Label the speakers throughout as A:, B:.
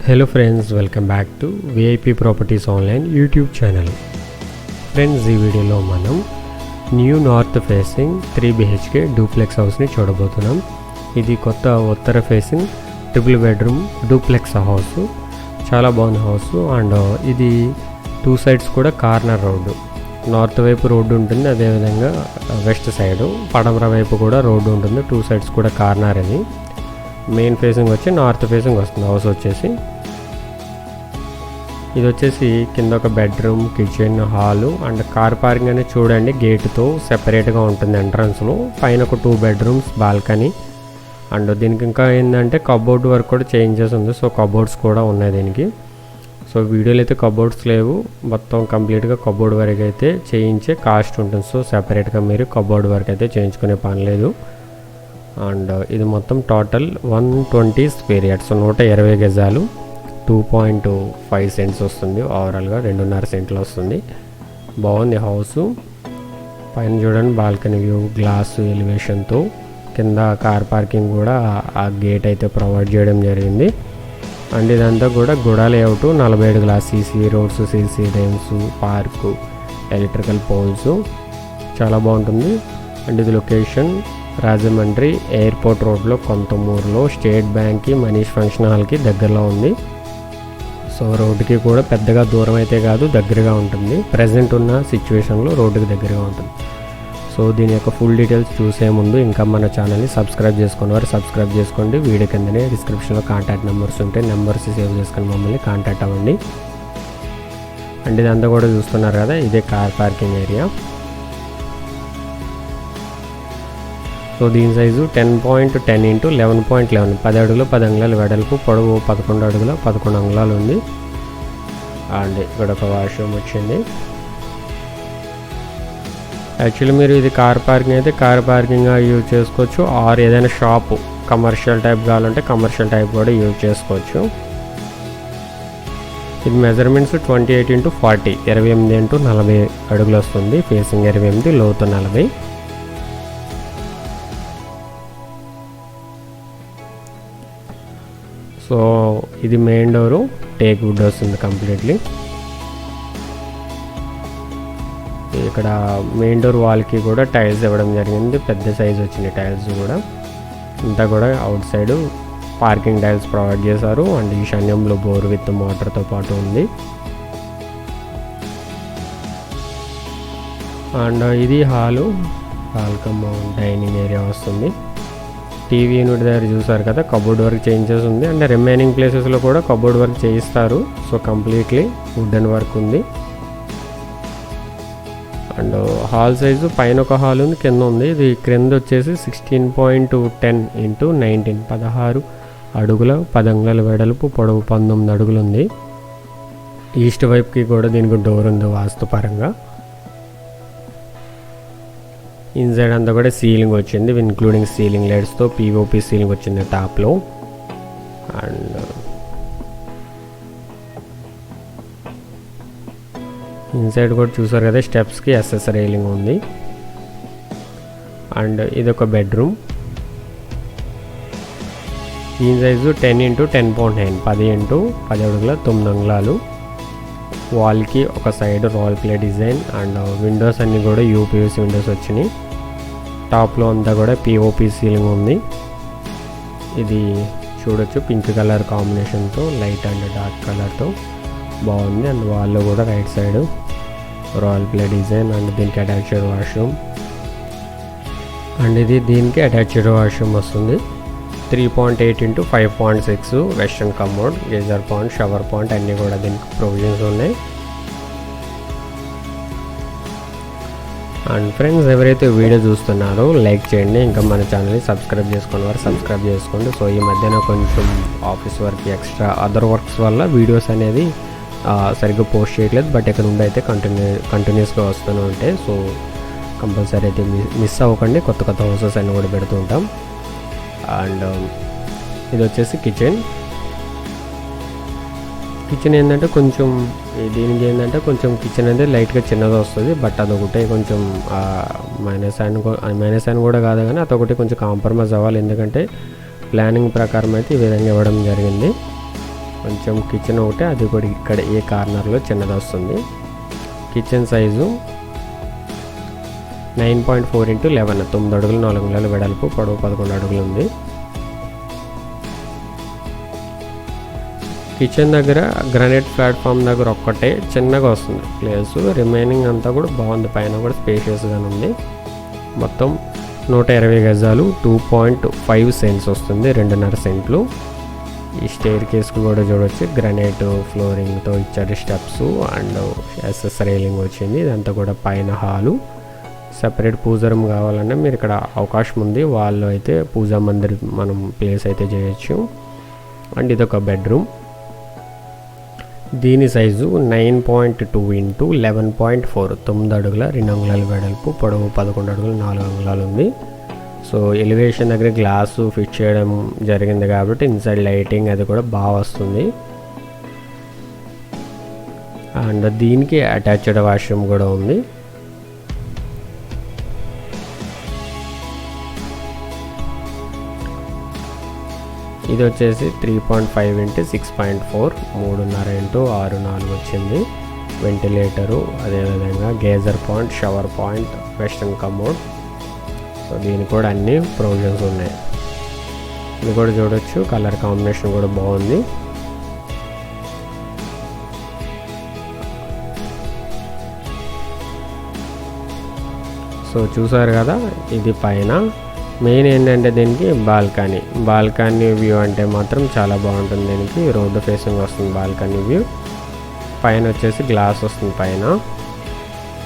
A: Hello friends, welcome back to VIP Properties Online YouTube channel. Friends ఈ వీడియోలో మనం new north facing 3 BHK duplex హౌస్ని చూడబోతున్నాం. ఇది కొత్త ఉత్తర facing triple bedroom duplex house. చాలా బాగుంది హౌస్. అండ్ ఇది 2 సైడ్స్ కూడా కార్నర్ రోడ్డు. నార్త్ వైపు రోడ్డు ఉంటుంది, అదేవిధంగా వెస్ట్ సైడు పడమర వైపు కూడా రోడ్డు ఉంటుంది. 2 సైడ్స్ కూడా కార్నర్. ఇది మెయిన్ ఫేసింగ్ వచ్చి నార్త్ ఫేసింగ్ వస్తుంది హౌస్ వచ్చేసి. ఇది వచ్చేసి కింద ఒక bedroom, kitchen, hall and car parking అనేది చూడండి గేటుతో సెపరేట్గా ఉంటుంది ఎంట్రన్స్లో. పైన ఒక 2 బెడ్రూమ్స్, బాల్కనీ. అండ్ దీనికి ఇంకా ఏంటంటే కబోర్డ్ వర్క్ కూడా చేంజెస్ ఉంది. సో కబోర్డ్స్ కూడా ఉన్నాయి దీనికి. సో వీడియోలో అయితే కబోర్డ్స్ లేవు, మొత్తం కంప్లీట్గా కబోర్డ్ వర్క్ అయితే చేయించే కాస్ట్ ఉంటుంది. సో సెపరేట్గా మీరు కబోర్డ్ వర్క్ అయితే చేయించుకునే పని లేదు. అండ్ ఇది మొత్తం టోటల్ 120 స్క్వేర్ యార్డ్స్, 120 గజాలు, 2.5 సెంట్స్ వస్తుంది. ఓవరాల్గా 2.5 సెంట్లు వస్తుంది. బాగుంది హౌస్. పైన చూడండి బాల్కనీ వ్యూ, గ్లాస్ ఎలివేషన్తో. కింద కార్ పార్కింగ్ కూడా ఆ గేట్ అయితే ప్రొవైడ్ చేయడం జరిగింది. అండ్ ఇదంతా కూడా గుడా లేఅవుట్, 47 గ్లాస్ CC roads, CC drains, park, electrical poles. చాలా బాగుంటుంది. అండ్ ఇది లొకేషన్ రాజమండ్రి ఎయిర్పోర్ట్ రోడ్లో, కొంతమూరులో, స్టేట్ బ్యాంక్కి, మనీష్ ఫంక్షన్ హాల్కి దగ్గరలో ఉంది. సో రోడ్డుకి కూడా పెద్దగా దూరం అయితే కాదు, దగ్గరగా ఉంటుంది. ప్రజెంట్ ఉన్న సిచ్యువేషన్లో రోడ్డుకి దగ్గరగా ఉంటుంది. సో దీని యొక్క ఫుల్ డీటెయిల్స్ చూసే ముందు ఇంకా మన ఛానల్ని సబ్స్క్రైబ్ చేసుకుని వారు సబ్స్క్రైబ్ చేసుకోండి. వీడియో కిందనే డిస్క్రిప్షన్లో కాంటాక్ట్ నెంబర్స్ ఉంటాయి, నెంబర్స్ సేవ్ చేసుకొని మమ్మల్ని కాంటాక్ట్ అవ్వండి. అండ్ ఇదంతా కూడా చూస్తున్నారు కదా, ఇదే కార్ పార్కింగ్ ఏరియా. సో దీని సైజు 10.10 x 11.11, 10 అడుగులు 10 అంగుళాలు వెడల్పు, పొడవు 11 అడుగుల 11 అంగుళాలు ఉంది. అండ్ ఇక్కడ ఒక వాష్రూమ్ వచ్చింది. యాక్చువల్లీ మీరు ఇది కార్ పార్కింగ్ అయితే కార్ పార్కింగ్గా యూజ్ చేసుకోవచ్చు, ఆర్ ఏదైనా షాపు కమర్షియల్ టైప్ కావాలంటే కమర్షియల్ టైప్ కూడా యూజ్ చేసుకోవచ్చు. ఇది మెజర్మెంట్స్ 28 x 40, 28 x 40 అడుగులు వస్తుంది. ఫేసింగ్ 28, లోతు 40. సో ఇది మెయిన్ డోరు, టేక్ వుడ్ వస్తుంది కంప్లీట్లీ. ఇక్కడ మెయిన్ డోర్ వాల్కి కూడా టైల్స్ ఇవ్వడం జరిగింది, పెద్ద సైజ్ వచ్చినాయి టైల్స్ కూడా. ఇంతా కూడా out side parking tiles provide చేశారు. అండ్ ఈశాన్యంలో బోర్ విత్ మోటార్తో పాటు ఉంది. అండ్ ఇది హాలు, వెల్కమ్ డైనింగ్ ఏరియా వస్తుంది. టీవీ యూనిట్ దగ్గర చూసారు కదా, కబోర్డ్ వర్క్ చేంజెస్ ఉంది. అండ్ రిమైనింగ్ ప్లేసెస్లో కూడా కబోర్డ్ వర్క్ చేయిస్తారు. సో కంప్లీట్లీ వుడెన్ వర్క్ ఉంది. అండ్ హాల్ సైజు పైన ఒక హాల్ ఉంది, కింద ఉంది. ఇది క్రింద వచ్చేసి 16.10 x 19, 16 అడుగుల 10 అంగుళాల వెడల్పు, పొడవు 19 అడుగులు ఉంది. ఈస్ట్ వైపుకి కూడా దీనికి డోర్ ఉంది వాస్తుపరంగా. ఇన్సైడ్ అంతా కూడా సీలింగ్ వచ్చింది, ఇన్క్లూడింగ్ సీలింగ్ లైట్స్తో. పిఓపి సీలింగ్ వచ్చింది టాప్లో. అండ్ ఇన్సైడ్ కూడా చూసారు కదా, స్టెప్స్కి ఎస్ఎస్ రైలింగ్ ఉంది. అండ్ ఇది ఒక బెడ్రూమ్. దీని సైజు 10 x 10.9, 10 x 10 అడుగుల 9 అంగుళాలు. వాల్కి ఒక side royal play design. And Windows అన్నీ కూడా యూపీవీసీ విండోస్ వచ్చినాయి. టాప్లో అంతా కూడా పిఓపి సీలింగ్ ఉంది. ఇది చూడొచ్చు పింక్ కలర్ కాంబినేషన్తో, లైట్ అండ్ డార్క్ కలర్తో బాగుంది. అండ్ వాల్లో కూడా right side royal play design. And దీనికి అటాచ్డ్ వాష్రూమ్. అండ్ ఇది దీనికి అటాచ్డ్ వాష్రూమ్ వస్తుంది. 3.8 x 5.6 western commode, geyser point, shower point అన్నీ కూడా దీనికి ప్రొవిజన్స్ ఉన్నాయి. అండ్ ఫ్రెండ్స్ ఎవరైతే వీడియో చూస్తున్నారో లైక్ చేయండి, ఇంకా మన ఛానల్ని సబ్స్క్రైబ్ చేసుకుని వారు సబ్స్క్రైబ్ చేసుకోండి. సో ఈ మధ్యన కొంచెం office work, extra other works వల్ల వీడియోస్ అనేది సరిగ్గా పోస్ట్ చేయట్లేదు. బట్ ఇక్కడ నుండి అయితే కంటిన్యూస్గా వస్తూనే ఉంటాయి. సో కంపల్సరీ అయితే మిస్ అవ్వకండి, కొత్త కొత్త హౌసెస్ అన్నీ కూడా పెడుతూ ఉంటాం. అండ్ ఇది వచ్చేసి కిచెన్. కిచెన్ ఏంటంటే కొంచెం దీనికి ఏంటంటే కొంచెం కిచెన్ అనేది లైట్గా చిన్నగా వస్తుంది. బట్ అదొకటే కొంచెం మైనస్ అని కూడా కాదు, కానీ అదొకటి కొంచెం కాంప్రమైజ్ అవ్వాలి. ఎందుకంటే ప్లానింగ్ ప్రకారం అయితే ఈ విధంగా ఇవ్వడం జరిగింది. కొంచెం కిచెన్ ఒకటే, అది కూడా ఇక్కడ ఏ కార్నర్లో చిన్నది వస్తుంది. కిచెన్ సైజు 9.4 x 11, 9 అడుగులు 4 అంగుళాల వెడల్పు, పొడవు 11 అడుగులు ఉంది. కిచెన్ దగ్గర గ్రానైట్ ప్లాట్ఫామ్ దగ్గర ఒక్కటే చిన్నగా వస్తుంది ప్లేసు, రిమైనింగ్ అంతా కూడా బాగుంది. పైన కూడా స్పేషియస్గా ఉంది. మొత్తం 120 గజాలు, 2.5 సెంట్స్ వస్తుంది, 2.5 సెంట్లు. ఈ స్టేర్ కేస్కి కూడా చూడవచ్చు, గ్రానైట్ ఫ్లోరింగ్తో ఇచ్చారు స్టెప్స్ అండ్ ఎస్ఎస్ రైలింగ్ వచ్చింది. ఇదంతా కూడా పైన హాలు. సెపరేట్ పూజా రూమ్ కావాలన్నా మీరు ఇక్కడ అవకాశం ఉంది. వాళ్ళు అయితే పూజా మందిర్ మనం ప్లేస్ అయితే చేయొచ్చు. అండ్ ఇదొక బెడ్రూమ్. దీని సైజు 9.2 x 11.4, 9 అడుగుల 2 అంగుళాల వెడల్పు, పొడవు 11 అడుగులు 4 అంగుళాలు ఉంది. సో ఎలివేషన్ దగ్గర గ్లాసు ఫిట్ చేయడం జరిగింది కాబట్టి ఇన్సైడ్ లైటింగ్ అది కూడా బాగా వస్తుంది. అండ్ దీనికి అటాచ్డ్ వాష్రూమ్ కూడా ఉంది. ఇది వచ్చేసి 3.5 x 6.4, 3.5 x 6.4 వచ్చింది. వెంటిలేటరు, అదేవిధంగా geyser point, shower point, western commode. So దీనికి కూడా అన్ని ప్రొవిజన్స్ ఉన్నాయి. ఇది కూడా చూడొచ్చు, కలర్ కాంబినేషన్ కూడా బాగుంది. సో చూసారు కదా, ఇది పైన. మెయిన్ ఏంటంటే దీనికి బాల్కనీ వ్యూ అంటే మాత్రం చాలా బాగుంటుంది. దీనికి రోడ్డు ఫేసింగ్ వస్తుంది బాల్కనీ వ్యూ. పైన వచ్చేసి గ్లాస్ వస్తుంది పైన.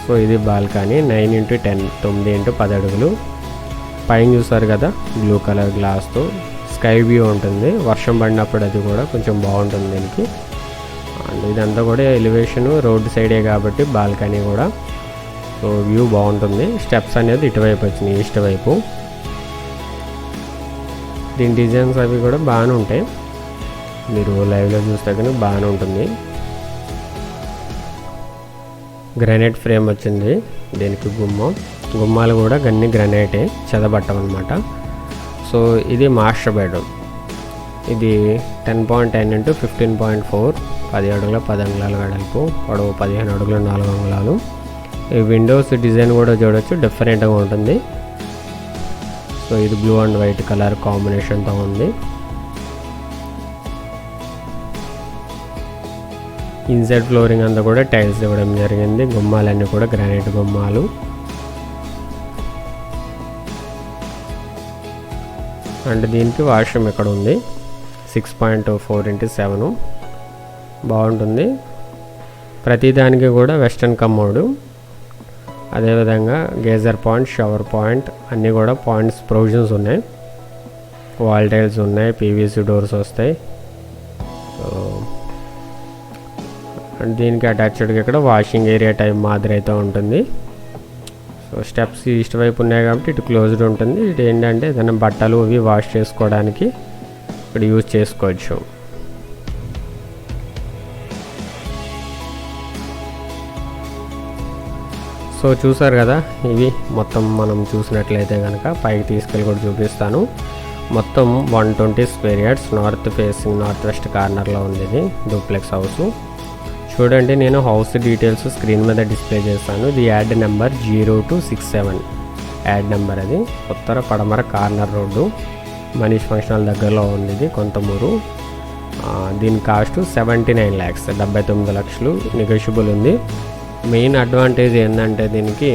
A: సో ఇది బాల్కనీ 9 x 10, 9 x 10 అడుగులు. పైన చూసారు కదా, బ్లూ కలర్ గ్లాస్తో స్కై వ్యూ ఉంటుంది. వర్షం పడినప్పుడు అది కూడా కొంచెం బాగుంటుంది దీనికి. అండ్ ఇదంతా కూడా ఎలివేషన్ రోడ్డు సైడే కాబట్టి బాల్కనీ కూడా. సో వ్యూ బాగుంటుంది. స్టెప్స్ అనేది ఇటువైపు వచ్చినాయి, ఈస్ట్ వైపు. దీని డిజైన్స్ అవి కూడా బాగానే ఉంటాయి, మీరు లైవ్లో చూస్తే కానీ బాగానే ఉంటుంది. గ్రానైట్ ఫ్రేమ్ వచ్చింది దీనికి. గుమ్మాలు కూడా గన్ని గ్రానైటే, చెదబట్టమన్నమాట. సో ఇది మాస్టర్ బెడ్రూమ్. ఇది 10.10 x 15.4, 10 అడుగుల 10 అంగుళాల వెడల్పు, పొడవు 15 అడుగుల 4 అంగుళాలు. ఈ విండోస్ డిజైన్ కూడా చూడవచ్చు, డిఫరెంట్గా ఉంటుంది. సో ఇది బ్లూ అండ్ వైట్ కలర్ కాంబినేషన్తో ఉంది. ఇన్సైడ్ ఫ్లోరింగ్ అంతా కూడా టైల్స్ ఇవ్వడం జరిగింది. గుమ్మాలన్నీ కూడా గ్రానైట్ గుమ్మాలు. అండ్ దీనికి వాష్రూమ్ ఇక్కడ ఉంది, 6.4 x 7, బాగుంటుంది. ప్రతిదానికి కూడా వెస్టర్న్ కమోడు, అదేవిధంగా గేజర్ పాయింట్, షవర్ పాయింట్ అన్నీ కూడా పాయింట్స్ ప్రొవిజన్స్ ఉన్నాయి. వాల్ టైల్స్ ఉన్నాయి, పీవీసీ డోర్స్ వస్తాయి. సో అండ్ దీనికి అటాచ్డ్గా ఇక్కడ వాషింగ్ ఏరియా టైప్ మాదిరి అయితే ఉంటుంది. సో స్టెప్స్ ఈస్ట్ వైపు ఉన్నాయి కాబట్టి ఇటు క్లోజ్డ్ ఉంటుంది. ఇటు ఏంటంటే ఏదైనా బట్టలు అవి వాష్ చేసుకోవడానికి ఇక్కడ యూజ్ చేసుకోవచ్చు. సో చూసారు కదా, ఇవి మొత్తం మనం చూసినట్లయితే కనుక పైకి తీసుకెళ్ళి కూడా చూపిస్తాను. మొత్తం 120 square yards, north facing north west కార్నర్లో ఉంది ఇది డూప్లెక్స్ హౌస్. చూడండి, నేను హౌస్ డీటెయిల్స్ స్క్రీన్ మీద డిస్ప్లే చేస్తాను. ఇది యాడ్ నెంబర్ 0267, యాడ్ నెంబర్. అది ఉత్తర పడమర corner road, Manish function hall దగ్గరలో ఉంది ఇది, కొంతమూరు. దీని కాస్ట్ 79 lakhs, 79 లక్షలు. నెగోషియబుల్ ఉంది. మెయిన్ అడ్వాంటేజ్ ఏంటంటే దీనికి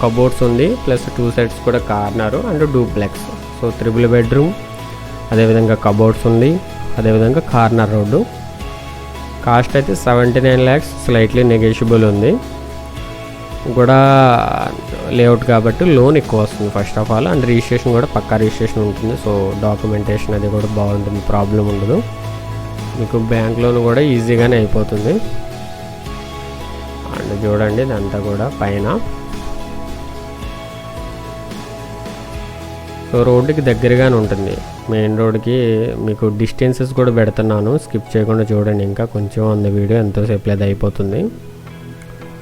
A: కబోర్డ్స్ ఉంది, ప్లస్ 2 sides కూడా corner and duplex. So 3 bedroom, అదేవిధంగా కబోర్డ్స్ ఉంది, అదేవిధంగా కార్నర్ రోడ్డు. కాస్ట్ అయితే 79 lakhs, స్లైట్లీ నెగోషియబుల్ ఉంది కూడా. లేఅవుట్ కాబట్టి లోన్ ఎక్కువ వస్తుంది first of all. And registration కూడా పక్కా రిజిస్ట్రేషన్ ఉంటుంది. సో డాక్యుమెంటేషన్ అది కూడా బాగుంటుంది, ప్రాబ్లం ఉండదు. మీకు బ్యాంక్ లోన్ కూడా ఈజీగానే అయిపోతుంది. అండ్ చూడండి, ఇదంతా కూడా పైన. సో రోడ్డుకి దగ్గరగానే ఉంటుంది, మెయిన్ రోడ్కి. మీకు డిస్టెన్సెస్ కూడా పెడుతున్నాను, స్కిప్ చేయకుండా చూడండి. ఇంకా కొంచెం ఉంది వీడియో, ఎంతోసేపు అది అయిపోతుంది.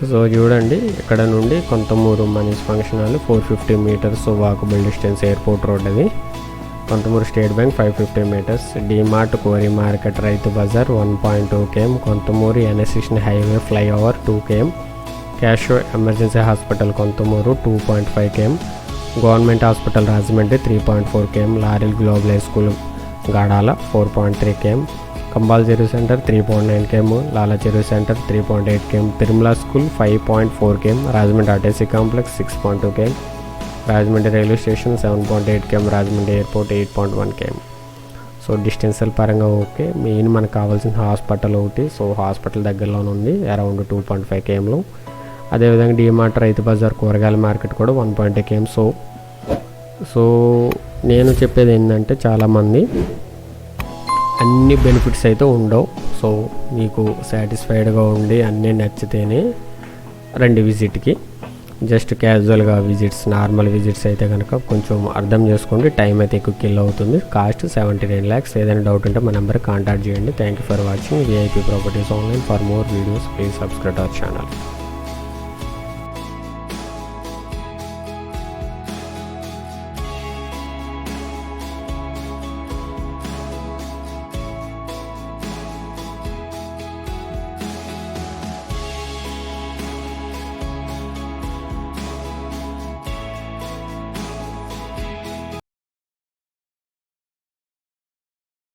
A: సో చూడండి, ఇక్కడ నుండి Konthamuru Manish function hall 450 meters walkable distance, airport road అది. Konthamuru state bank 550 meters, DMart కోరి market Rythu Bazar 1.2 km, Konthamuru NS6 highway flyover 2 km, క్యాషో emergency hospital Konthamuru 2.5 km, government hospital Rajahmundry 3.4 km, Laurel global high school Gadala 4.3 km, Kambal Cheruvu centre 3.9 km, Lala Cheruvu centre 3.8 km, Tirumala school 5.4 km, Rajahmundry RTC complex 6.2 km, Rajahmundry railway station 7.8 km, Rajahmundry airport 8.1 km. So డిస్టెన్షియల్ పరంగా okay. Main మనకు కావాల్సిన hospital ఒకటి, so hospital దగ్గరలోనే ఉంది around 2.5 kmలో. అదేవిధంగా డిమార్ట్ రైతు బజార్ కూరగాయల market కూడా 1.2 km. సో నేను చెప్పేది ఏంటంటే చాలామంది అన్ని బెనిఫిట్స్ అయితే ఉండవు. సో మీకు సాటిస్ఫైడ్గా ఉండి అన్నీ నచ్చితేనే రండి విజిట్కి. జస్ట్ క్యాజువల్గా విజిట్స్, నార్మల్ విజిట్స్ అయితే కనుక కొంచెం అర్థం చేసుకోండి, టైం అయితే ఎక్కువ కిల్ అవుతుంది. Cost 79 lakhs. ఏదైనా డౌట్ ఉంటే మా నెంబర్కి కాంటాక్ట్ చేయండి. Thank you for watching VIP properties online. For more videos please subscribe our channel.